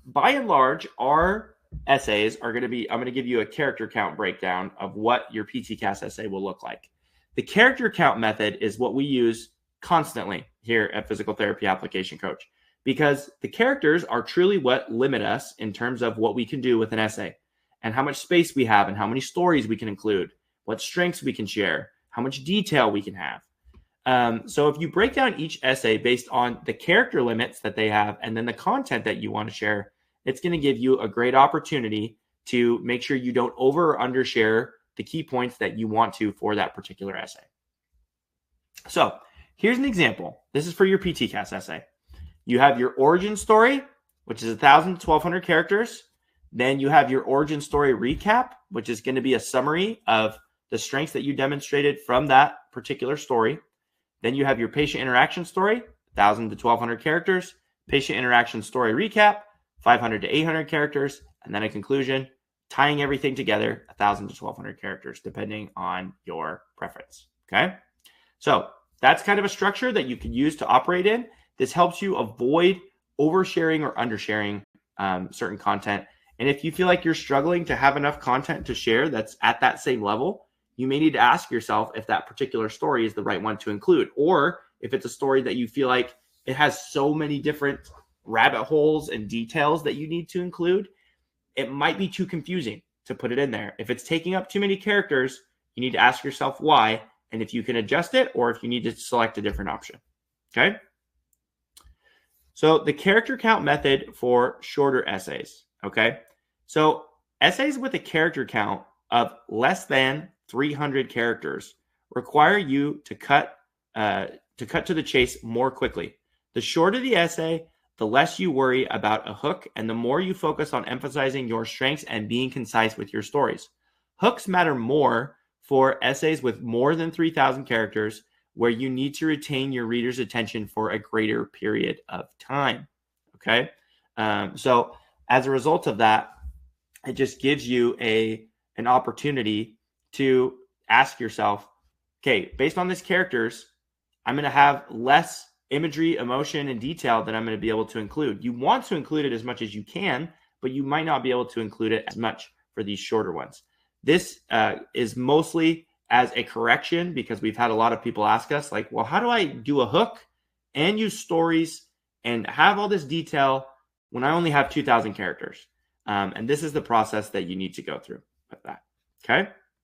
By and large, our essays are going to be, I'm going to give you a character count breakdown of what your PTCAS essay will look like. The character count method is what we use constantly here at Physical Therapy Application Coach, because the characters are truly what limit us in terms of what we can do with an essay and how much space we have and how many stories we can include, what strengths we can share, how much detail we can have. So if you break down each essay based on the character limits that they have and then the content that you want to share, it's going to give you a great opportunity to make sure you don't over or undershare the key points that you want to for that particular essay. So here's an example. This is for your PTCAS essay. You have your origin story, which is 1,000 to 1,200 characters. Then you have your origin story recap, which is going to be a summary of the strengths that you demonstrated from that particular story. Then you have your patient interaction story, 1,000 to 1,200 characters, patient interaction story recap, 500 to 800 characters, and then a conclusion, tying everything together, 1,000 to 1,200 characters, depending on your preference. Okay. So that's kind of a structure that you can use to operate in. This helps you avoid oversharing or undersharing certain content. And if you feel like you're struggling to have enough content to share that's at that same level, you may need to ask yourself if that particular story is the right one to include, or if it's a story that you feel like it has so many different rabbit holes and details that you need to include, it might be too confusing to put it in there. If it's taking up too many characters, you need to ask yourself why, and if you can adjust it, or if you need to select a different option. Okay. So the character count method for shorter essays. Okay. So essays with a character count of less than 300 characters require you to cut to the chase more quickly. The shorter the essay, the less you worry about a hook and the more you focus on emphasizing your strengths and being concise with your stories. Hooks matter more for essays with more than 3,000 characters, where you need to retain your reader's attention for a greater period of time. Okay. So as a result of that, it just gives you an opportunity to ask yourself, okay, based on these characters, I'm going to have less imagery, emotion, and detail that I'm going to be able to include. You want to include it as much as you can, but you might not be able to include it as much for these shorter ones. This is mostly as a correction, because we've had a lot of people ask us, like, well, how do I do a hook and use stories and have all this detail when I only have 2,000 characters? And this is the process that you need to go through with that. Okay.